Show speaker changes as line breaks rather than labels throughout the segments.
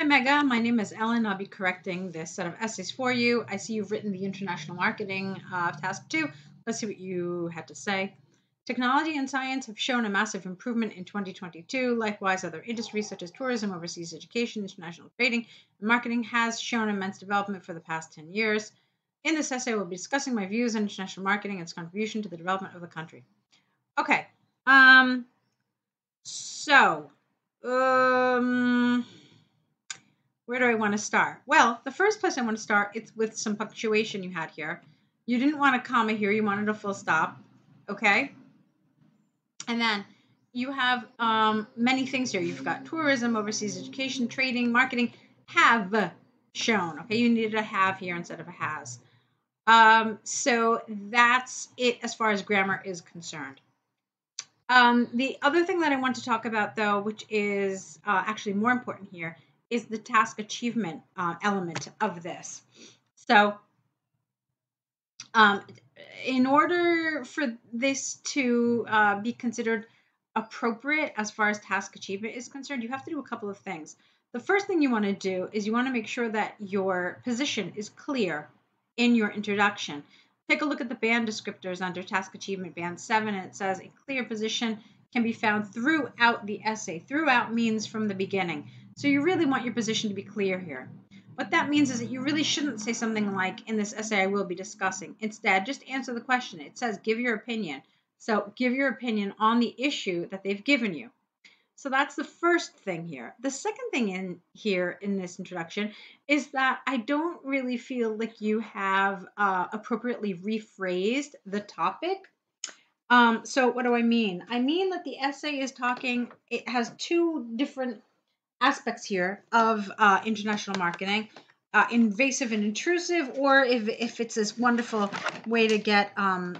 Hi, Megha. My name is Ellen. I'll be correcting this set of essays for you. I see you've written the International Marketing Task 2. Let's see what you had to say. Technology and science have shown a massive improvement in 2022. Likewise, other industries such as tourism, overseas education, international trading, and marketing has shown immense development for the past 10 years. In this essay, we'll be discussing my views on international marketing and its contribution to the development of the country. Okay. Where do I want to start? Well, the first place I want to start is with some punctuation you had here. You didn't want a comma here. You wanted a full stop. Okay? And then you have many things here. You've got tourism, overseas education, trading, marketing, have shown. Okay? You needed a have here instead of a has. So that's it as far as grammar is concerned. The other thing that I want to talk about, though, which is actually more important here, is the task achievement element of this. So in order for this to be considered appropriate as far as task achievement is concerned, you have to do a couple of things. The first thing you want to do is you want to make sure that your position is clear in your introduction. Take a look at the band descriptors under task achievement band 7, and it says a clear position can be found throughout the essay. Throughout means from the beginning. So you really want your position to be clear here. What that means is that you really shouldn't say something like, in this essay I will be discussing. Instead, just answer the question. It says, give your opinion. So give your opinion on the issue that they've given you. So that's the first thing here. The second thing in here in this introduction is that I don't really feel like you have appropriately rephrased the topic. So what do I mean? I mean that the essay is talking, it has two different aspects here of international marketing, invasive and intrusive, or if it's this wonderful way to get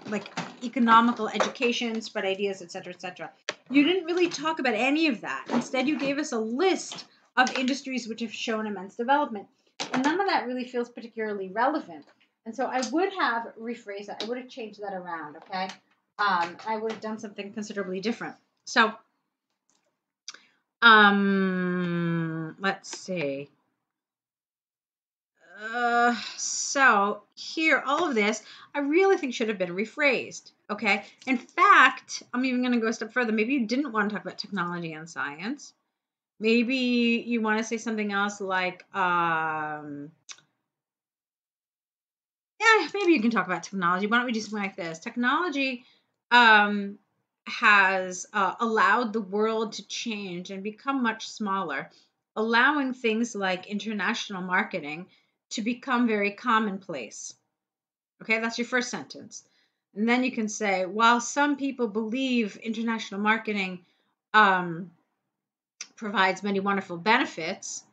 like economical education, spread ideas, etc., etc. You didn't really talk about any of that. Instead, you gave us a list of industries which have shown immense development, and none of that really feels particularly relevant. And so I would have rephrased that. I would have changed that around, okay? I would have done something considerably different. So let's see. So here, all of this, I really think should have been rephrased. Okay. In fact, I'm even going to go a step further. Maybe you didn't want to talk about technology and science. Maybe you want to say something else like, yeah, maybe you can talk about technology. Why don't we do something like this? Technology, has allowed the world to change and become much smaller, allowing things like international marketing to become very commonplace. Okay, that's your first sentence. And then you can say, while some people believe international marketing provides many wonderful benefits,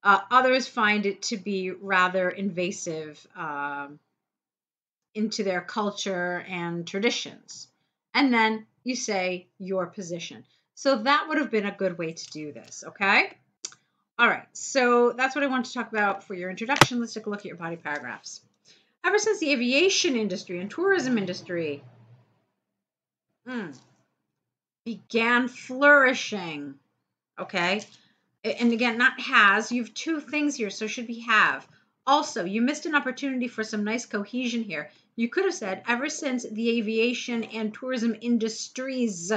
others find it to be rather invasive into their culture and traditions. And then you say your position. So that would have been a good way to do this, okay? All right, so that's what I want to talk about for your introduction. Let's take a look at your body paragraphs. Ever since the aviation industry and tourism industry began flourishing, okay? And again, not has. You have two things here, so it should be have. Also, you missed an opportunity for some nice cohesion here. You could have said, ever since the aviation and tourism industries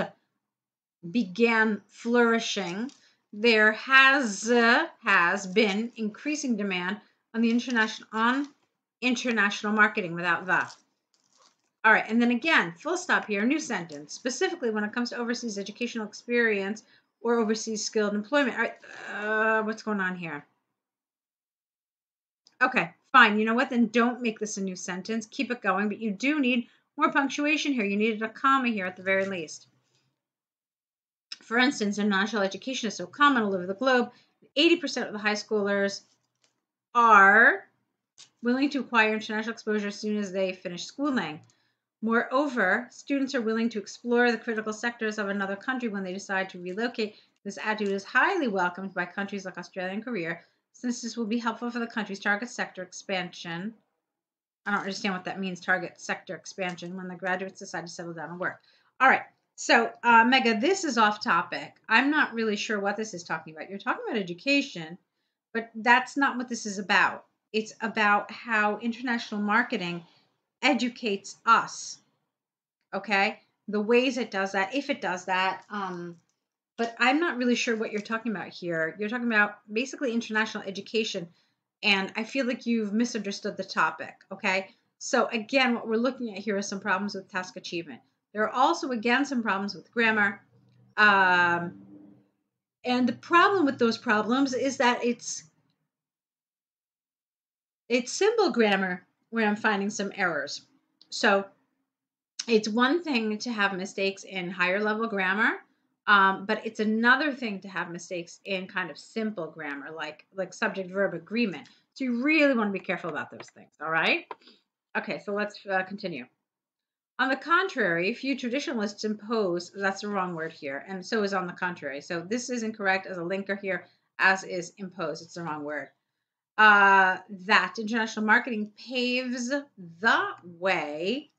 began flourishing, there has been increasing demand on the international marketing without the. All right, and then again, full stop here, new sentence. Specifically, when it comes to overseas educational experience or overseas skilled employment. All right, what's going on here? Okay, fine. You know what? Then don't make this a new sentence. Keep it going, but you do need more punctuation here. You needed a comma here at the very least. For instance, international education is so common all over the globe, 80% of the high schoolers are willing to acquire international exposure as soon as they finish schooling. Moreover, students are willing to explore the critical sectors of another country when they decide to relocate. This attitude is highly welcomed by countries like Australia and Korea, since this will be helpful for the country's target sector expansion. I don't understand what that means, target sector expansion, when the graduates decide to settle down and work. All right. So, Megha, this is off topic. I'm not really sure what this is talking about. You're talking about education, But that's not what this is about. It's about how international marketing educates us, okay? The ways it does that, if it does that. But I'm not really sure what you're talking about here. You're talking about basically international education, and I feel like you've misunderstood the topic, okay? So again, what we're looking at here is some problems with task achievement. There are also, again, some problems with grammar. Um, and the problem with those problems is that it's simple grammar where I'm finding some errors. So it's one thing to have mistakes in higher level grammar, but it's another thing to have mistakes in kind of simple grammar, like subject verb agreement. So you really want to be careful about those things. All right. Okay. So let's continue. On the contrary, few traditionalists impose. That's the wrong word here, and so is on the contrary. So this is incorrect as a linker here, as is impose. It's the wrong word. That international marketing paves the way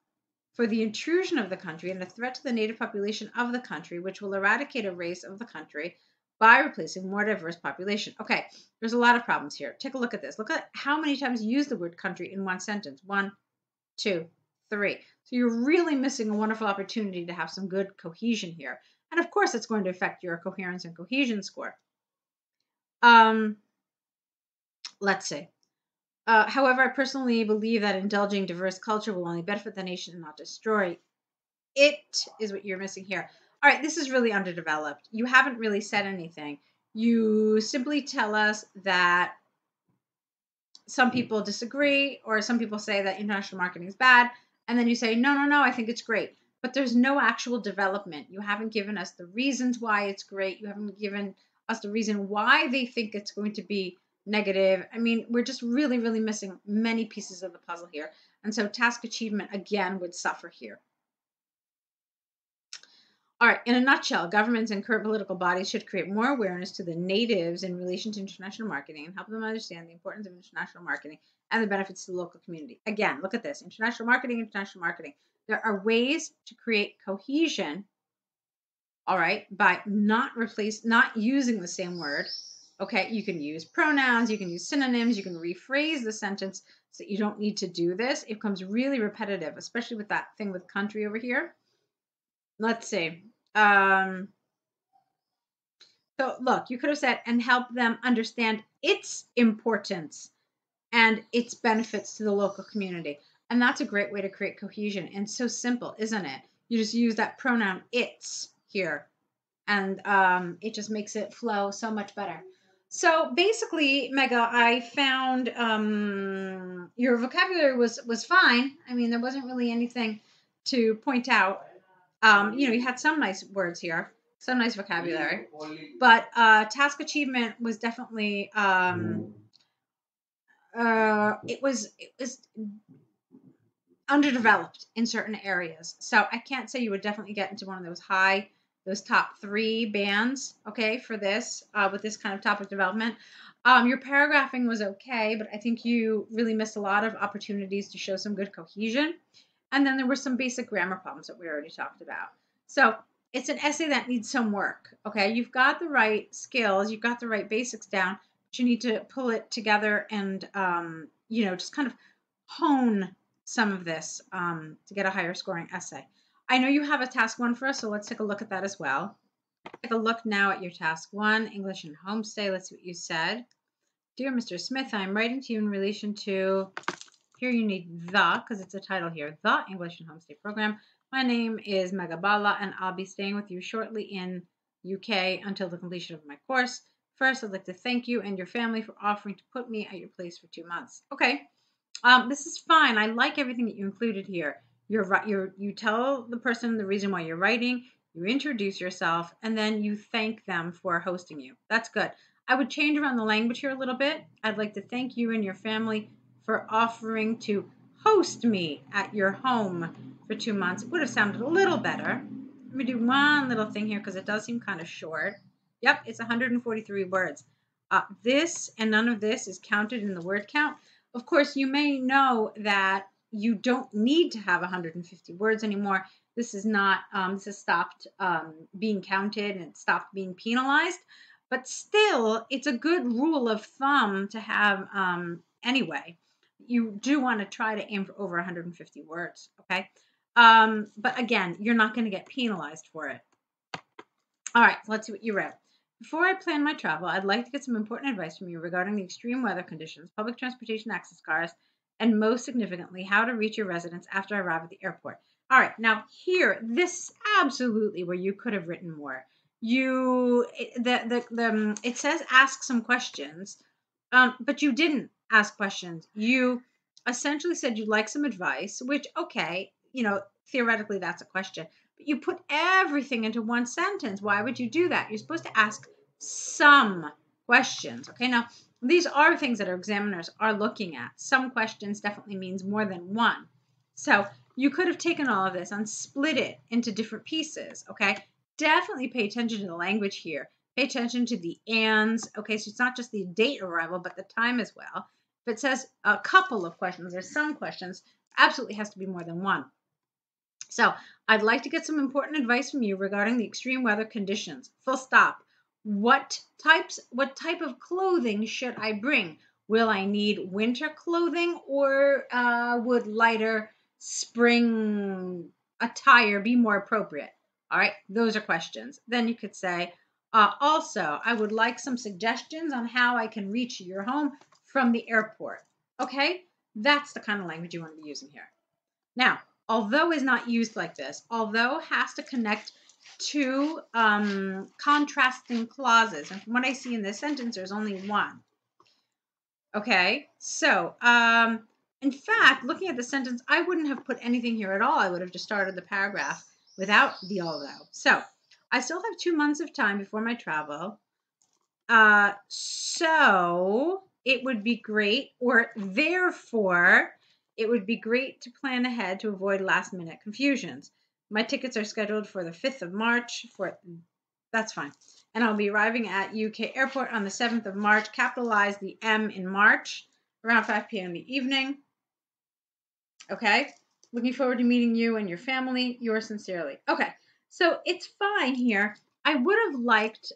for the intrusion of the country and a threat to the native population of the country, which will eradicate a race of the country by replacing more diverse population. Okay, there's a lot of problems here. Take a look at this. Look at how many times you use the word country in one sentence. 1, 2, 3. So you're really missing a wonderful opportunity to have some good cohesion here. And of course, it's going to affect your coherence and cohesion score. Let's see. However, I personally believe that indulging diverse culture will only benefit the nation and not destroy it, is what you're missing here. All right, this is really underdeveloped. You haven't really said anything. You simply tell us that some people disagree, or some people say that international marketing is bad, and then you say, no, no, no, I think it's great. But there's no actual development. You haven't given us the reasons why it's great. You haven't given us the reason why they think it's going to be negative. I mean, we're just really, really missing many pieces of the puzzle here. And so task achievement, again, would suffer here. All right, in a nutshell, governments and current political bodies should create more awareness to the natives in relation to international marketing and help them understand the importance of international marketing and the benefits to the local community. Again, look at this. International marketing, international marketing. There are ways to create cohesion, all right, by not using the same word. Okay, you can use pronouns, you can use synonyms, you can rephrase the sentence so that you don't need to do this. It becomes really repetitive, especially with that thing with country over here. Let's see. So look, you could have said, and help them understand its importance and its benefits to the local community. And that's a great way to create cohesion. And so simple, isn't it? You just use that pronoun its here, and it just makes it flow so much better. So basically, Megha, I found your vocabulary was fine. I mean, there wasn't really anything to point out. You had some nice words here, some nice vocabulary, but task achievement was definitely it was underdeveloped in certain areas. So I can't say you would definitely get into one of those top 3 bands, okay, for this with this kind of topic development. Your paragraphing was okay, but I think you really missed a lot of opportunities to show some good cohesion. And then there were some basic grammar problems that we already talked about. So it's an essay that needs some work. Okay, you've got the right skills, you've got the right basics down, but you need to pull it together and just kind of hone some of this to get a higher scoring essay. I know you have a task 1 for us, so let's take a look at that as well. Take a look now at your task 1, English and Homestay. Let's see what you said. Dear Mr. Smith, I'm writing to you in relation to. Here you need the, because it's a title here, the English and Homestay Program. My name is Megha Bala, and I'll be staying with you shortly in UK until the completion of my course. First, I'd like to thank you and your family for offering to put me at your place for 2 months. Okay, this is fine. I like everything that you included here. You tell the person the reason why you're writing, you introduce yourself, and then you thank them for hosting you. That's good. I would change around the language here a little bit. I'd like to thank you and your family for offering to host me at your home for 2 months. It would have sounded a little better. Let me do one little thing here because it does seem kind of short. Yep, it's 143 words. This and none of this is counted in the word count. Of course, you may know that you don't need to have 150 words anymore. This is not. This has stopped being counted and it stopped being penalized. But still, it's a good rule of thumb to have anyway. You do want to try to aim for over 150 words, okay? But again, you're not going to get penalized for it. All right, let's see what you wrote. Before I plan my travel, I'd like to get some important advice from you regarding the extreme weather conditions, public transportation access cars, and most significantly, how to reach your residence after I arrive at the airport. All right, now here, this is absolutely where you could have written more. It says ask some questions, but you didn't ask questions. You essentially said you'd like some advice, which, okay, theoretically that's a question. You put everything into one sentence. Why would you do that? You're supposed to ask some questions. Okay, now these are things that our examiners are looking at. Some questions definitely means more than one. So you could have taken all of this and split it into different pieces. Okay, definitely pay attention to the language here. Pay attention to the ands. Okay, so it's not just the date arrival, but the time as well. If it says a couple of questions or some questions, absolutely has to be more than one. So I'd like to get some important advice from you regarding the extreme weather conditions. Full stop. What type of clothing should I bring? Will I need winter clothing, or would lighter spring attire be more appropriate? All right, those are questions. Then you could say, also, I would like some suggestions on how I can reach your home from the airport. Okay, that's the kind of language you want to be using here. Now, although is not used like this, although has to connect to contrasting clauses. And from what I see in this sentence, there's only one. Okay, so in fact, looking at the sentence, I wouldn't have put anything here at all. I would have just started the paragraph without the although. So I still have 2 months of time before my travel. So it would be great, or therefore, it would be great to plan ahead to avoid last-minute confusions. My tickets are scheduled for the 5th of March. That's fine. And I'll be arriving at UK airport on the 7th of March. Capitalize the M in March, around 5 p.m. in the evening. Okay? Looking forward to meeting you and your family. Yours sincerely. Okay. So it's fine here. I would have liked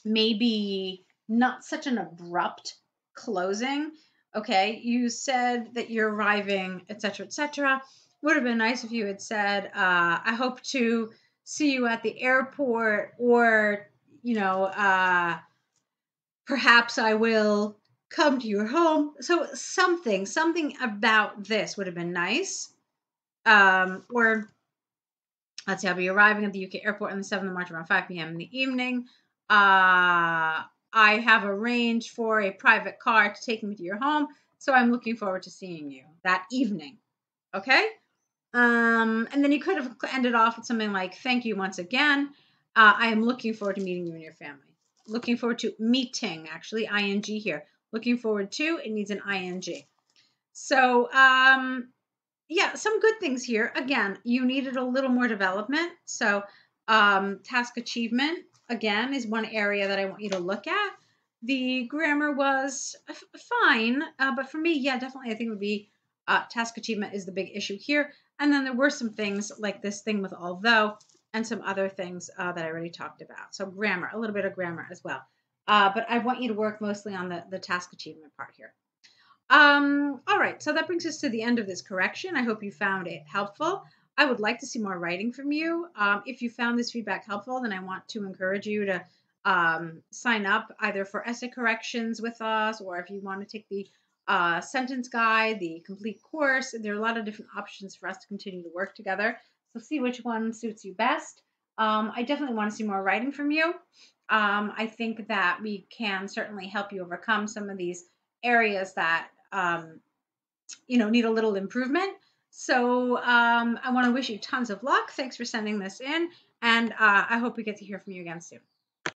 maybe not such an abrupt closing. Okay, you said that you're arriving, etc., etc. Would have been nice if you had said, I hope to see you at the airport, or, perhaps I will come to your home. So something about this would have been nice. Or let's see, I'll be arriving at the UK airport on the 7th of March around 5 p.m. in the evening. I have arranged for a private car to take me to your home, so I'm looking forward to seeing you that evening. Okay? And then you could have ended off with something like, thank you once again. I am looking forward to meeting you and your family. Looking forward to meeting, actually, ing here. Looking forward to, it needs an ing. So, yeah, some good things here. Again, you needed a little more development. So, task achievement, again, is one area that I want you to look at. The grammar was fine, but for me, yeah, definitely, I think it would be task achievement is the big issue here. And then there were some things like this thing with although, and some other things that I already talked about. So grammar, a little bit of grammar as well. But I want you to work mostly on the task achievement part here. All right, so that brings us to the end of this correction. I hope you found it helpful. I would like to see more writing from you. If you found this feedback helpful, then I want to encourage you to sign up either for essay corrections with us, or if you want to take the sentence guide, the complete course. There are a lot of different options for us to continue to work together. So see which one suits you best. I definitely want to see more writing from you. I think that we can certainly help you overcome some of these areas that need a little improvement. So I want to wish you tons of luck. Thanks for sending this in, and I hope we get to hear from you again soon.